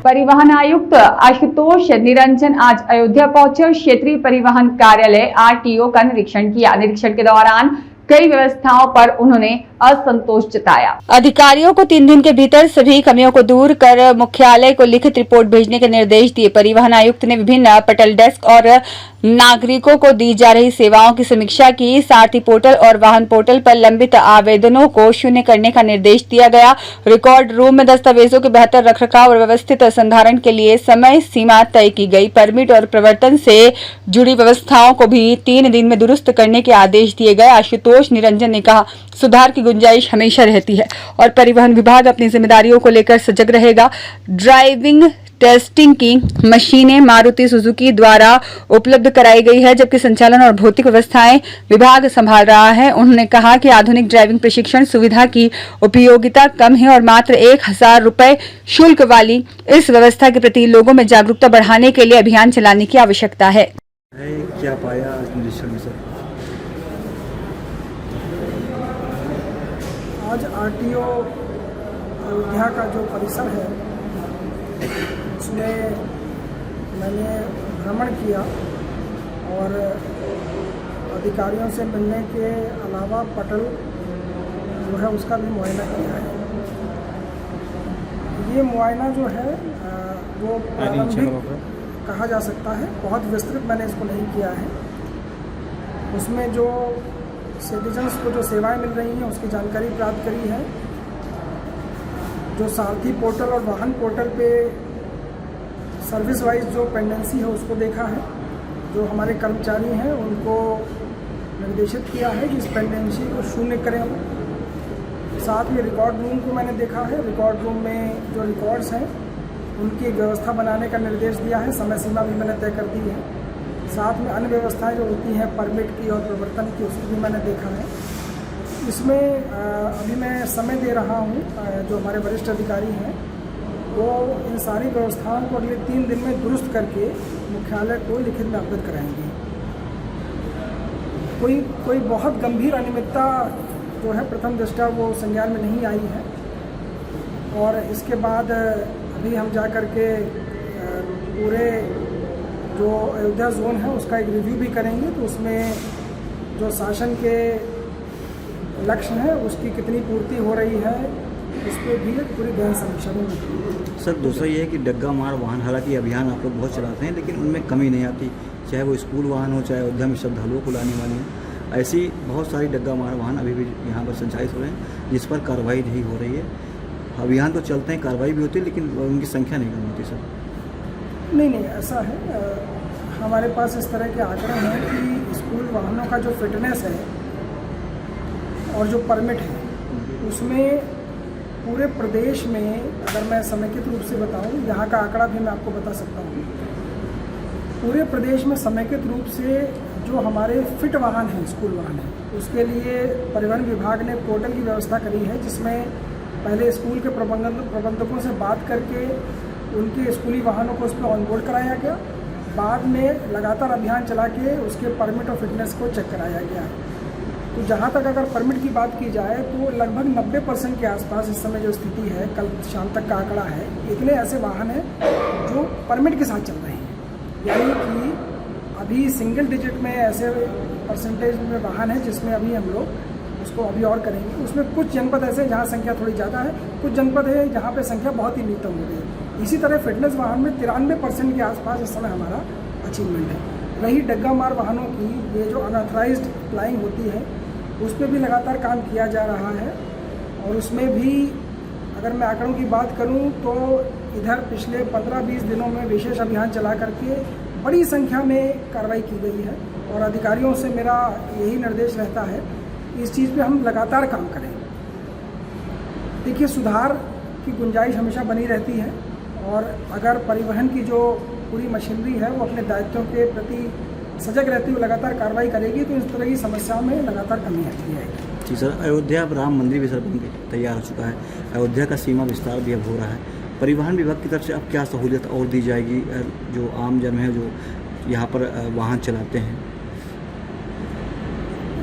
परिवहन आयुक्त आशुतोष निरंजन आज अयोध्या पहुंचे और क्षेत्रीय परिवहन कार्यालय आरटीओ का निरीक्षण किया। निरीक्षण के दौरान कई व्यवस्थाओं पर उन्होंने असंतोष जताया। अधिकारियों को 3 दिन के भीतर सभी कमियों को दूर कर मुख्यालय को लिखित रिपोर्ट भेजने के निर्देश दिए। परिवहन आयुक्त ने विभिन्न पटल डेस्क और नागरिकों को दी जा रही सेवाओं की समीक्षा की। सारथी पोर्टल और वाहन पोर्टल पर लंबित आवेदनों को शून्य करने का निर्देश दिया गया। रिकॉर्ड रूम में दस्तावेजों के बेहतर रखरखाव और व्यवस्थित संधारण के लिए समय सीमा तय की गई। परमिट और प्रवर्तन से जुड़ी व्यवस्थाओं को भी 3 दिन में दुरुस्त करने के आदेश दिए गए। आशुतोष निरंजन ने कहा, सुधार की गुंजाइश हमेशा रहती है और परिवहन विभाग अपनी जिम्मेदारियों को लेकर सजग रहेगा। ड्राइविंग टेस्टिंग की मशीनें मारुति सुजुकी द्वारा उपलब्ध कराई गई है, जबकि संचालन और भौतिक व्यवस्थाएं विभाग संभाल रहा है। उन्होंने कहा कि आधुनिक ड्राइविंग प्रशिक्षण सुविधा की उपयोगिता कम है और मात्र 1000 रुपए शुल्क वाली इस व्यवस्था के प्रति लोगों में जागरूकता बढ़ाने के लिए अभियान चलाने की आवश्यकता है। क्या पाया निरीक्षण में सर? आज आरटीओ अयोध्या का जो परिसर है उसमें मैंने भ्रमण किया और अधिकारियों से मिलने के अलावा पटल जो है उसका भी मुआयना किया है। ये मुआयना जो है वो प्रारंभिक कहा जा सकता है, बहुत विस्तृत मैंने इसको नहीं किया है। उसमें जो सिटीजन्स को जो सेवाएं मिल रही हैं उसकी जानकारी प्राप्त करी है। जो सारथी पोर्टल और वाहन पोर्टल पे सर्विस वाइज जो पेंडेंसी है उसको देखा है। जो हमारे कर्मचारी हैं उनको निर्देशित किया है कि इस पेंडेंसी को शून्य करें। साथ में रिकॉर्ड रूम को मैंने देखा है। रिकॉर्ड रूम में जो रिकॉर्ड्स हैं उनकी व्यवस्था बनाने का निर्देश दिया है। समय सीमा भी मैंने तय कर दी है। साथ में अन्य व्यवस्थाएं जो होती हैं परमिट की और प्रवर्तन की उसको भी मैंने देखा है। इसमें अभी मैं समय दे रहा हूँ, जो हमारे वरिष्ठ अधिकारी हैं वो इन सारी व्यवस्थाओं को अगले 3 दिन में दुरुस्त करके मुख्यालय को लिखित में अवगत कराएंगे। कोई बहुत गंभीर अनियमितता जो है प्रथम दृष्टया वो संज्ञान में नहीं आई है। और इसके बाद अभी हम जा कर के पूरे जो अयोध्या जोन है उसका एक रिव्यू भी करेंगे, तो उसमें जो शासन के लक्ष्य है उसकी कितनी पूर्ति हो रही है उस पर भी एक पूरी गहन समीक्षा में होगी। सर दूसरा ये है कि डग्गा मार वाहन, हालांकि अभियान आप लोग बहुत चलाते हैं लेकिन उनमें कमी नहीं आती, चाहे वो स्कूल वाहन हो चाहे अयोध्या में श्रद्धालुओं को लाने वाले हैं। ऐसी बहुत सारी डग्गा मार वाहन अभी भी यहाँ पर संचालित हो रहे हैं जिस पर कार्रवाई नहीं हो रही है। अभियान तो चलते हैं, कार्रवाई भी होती है लेकिन उनकी संख्या नहीं कम होती। सर नहीं ऐसा है, हमारे पास इस तरह के आंकड़े हैं कि स्कूल वाहनों का जो फिटनेस है और जो परमिट है उसमें पूरे प्रदेश में, अगर मैं समेकित रूप से बताऊं, यहाँ का आंकड़ा भी मैं आपको बता सकता हूँ। पूरे प्रदेश में समेकित रूप से जो हमारे फिट वाहन हैं, स्कूल वाहन हैं, उसके लिए परिवहन विभाग ने पोर्टल की व्यवस्था करी है, जिसमें पहले स्कूल के प्रबंधकों से बात करके उनके स्कूली वाहनों को उस पर ऑनबोर्ड कराया गया। बाद में लगातार अभियान चला के उसके परमिट और फिटनेस को चेक कराया गया। तो जहाँ तक अगर परमिट की बात की जाए तो लगभग 90% के आसपास इस समय जो स्थिति है, कल शाम तक का आंकड़ा है, इतने ऐसे वाहन हैं जो परमिट के साथ चल रहे हैं। यानी कि अभी सिंगल डिजिट में ऐसे परसेंटेज में वाहन है जिसमें अभी हम लोग उसको अभी और करेंगे। उसमें कुछ जनपद ऐसे हैं जहाँ संख्या थोड़ी ज़्यादा है, कुछ जनपद है जहाँ पे संख्या बहुत ही न्यूनतम हो गई है। इसी तरह फिटनेस वाहन में 93% के आसपास इस समय हमारा अचीवमेंट है। रही डग्गा मार वाहनों की, ये जो अनऑथराइज्ड फ्लाइंग होती है उस पर भी लगातार काम किया जा रहा है। और उसमें भी अगर मैं आंकड़ों की बात करूं तो इधर पिछले 15-20 दिनों में विशेष अभियान चला करके बड़ी संख्या में कार्रवाई की गई है। और अधिकारियों से मेरा यही निर्देश रहता है कि इस चीज़ पे हम लगातार काम करें। देखिए, सुधार की गुंजाइश हमेशा बनी रहती है और अगर परिवहन की जो पूरी मशीनरी है वो अपने दायित्वों के प्रति सजग रहती हुई लगातार कार्रवाई करेगी तो इस तरह की समस्याओं में लगातार कमी आती जाएगी। जी सर, अयोध्या अब राम मंदिर भी सर बन के तैयार हो चुका है, अयोध्या का सीमा विस्तार भी अब हो रहा है। परिवहन विभाग की तरफ से अब क्या सहूलियत और दी जाएगी जो आम जन है जो यहाँ पर वाहन चलाते हैं?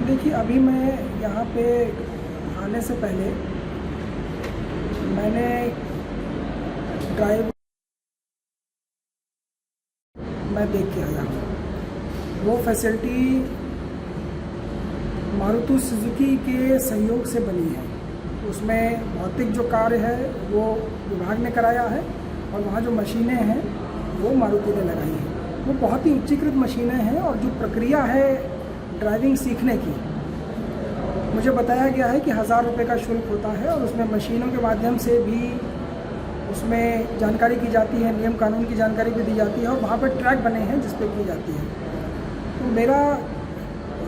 देखिए, अभी मैं यहाँ पे आने से पहले मैंने ड्राइव मैं देख के आया हूँ। वो फैसिलिटी मारुति सुजुकी के सहयोग से बनी है। उसमें भौतिक जो कार्य है वो विभाग ने कराया है और वहाँ जो मशीनें हैं वो मारुति ने लगाई हैं। वो बहुत ही उच्चीकृत मशीनें हैं और जो प्रक्रिया है ड्राइविंग सीखने की, मुझे बताया गया है कि 1000 रुपये का शुल्क होता है और उसमें मशीनों के माध्यम से भी उसमें जानकारी की जाती है, नियम कानून की जानकारी भी दी जाती है और वहाँ पर ट्रैक बने हैं जिस पे की जाती है। तो मेरा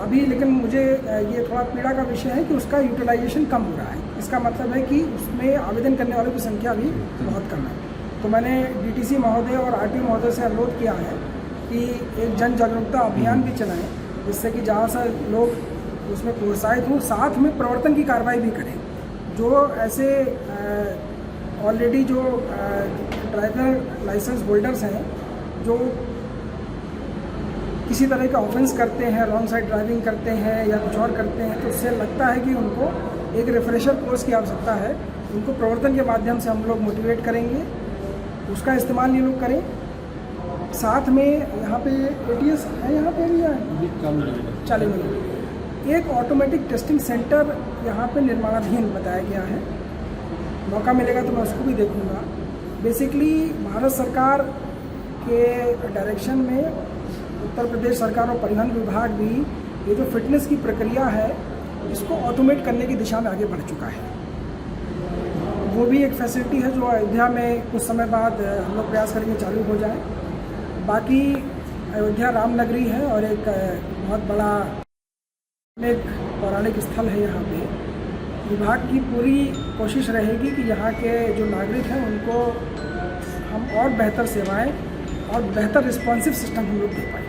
अभी लेकिन मुझे ये थोड़ा पीड़ा का विषय है कि उसका यूटिलाइजेशन कम हो रहा है। इसका मतलब है कि उसमें आवेदन करने वालों की संख्या भी बहुत कम है। तो मैंने डीटीसी महोदय और आरटीओ महोदय से अनुरोध किया है कि एक जन जागरूकता अभियान भी चलाएं, जिससे कि जहाँ से लोग उसमें प्रोत्साहित हों, साथ में प्रवर्तन की कार्रवाई भी करें। जो ऐसे ऑलरेडी जो ड्राइवर लाइसेंस होल्डर्स हैं जो किसी तरह का ऑफेंस करते हैं, रॉन्ग साइड ड्राइविंग करते हैं या कुछ और करते हैं, तो उससे लगता है कि उनको एक रिफ्रेशर कोर्स की आवश्यकता है। उनको प्रवर्तन के माध्यम से हम लोग मोटिवेट करेंगे, उसका इस्तेमाल ये लोग करें। साथ में यहाँ पे ATS है, यहाँ पे भी है चालू में एक ऑटोमेटिक टेस्टिंग सेंटर यहाँ पे निर्माणाधीन बताया गया है। मौका मिलेगा तो मैं उसको भी देखूँगा। बेसिकली भारत सरकार के डायरेक्शन में उत्तर प्रदेश सरकार और परिवहन विभाग भी ये जो फिटनेस की प्रक्रिया है इसको ऑटोमेट करने की दिशा में आगे बढ़ चुका है। वो भी एक फैसिलिटी है जो अयोध्या में कुछ समय बाद हम लोग प्रयास करेंगे चालू हो जाए। बाकी अयोध्या राम नगरी है और एक बहुत बड़ा एक पौराणिक स्थल है। यहाँ पे विभाग की पूरी कोशिश रहेगी कि यहाँ के जो नागरिक हैं उनको हम और बेहतर सेवाएं और बेहतर रिस्पॉन्सिव सिस्टम हम लोग दे पाएँ।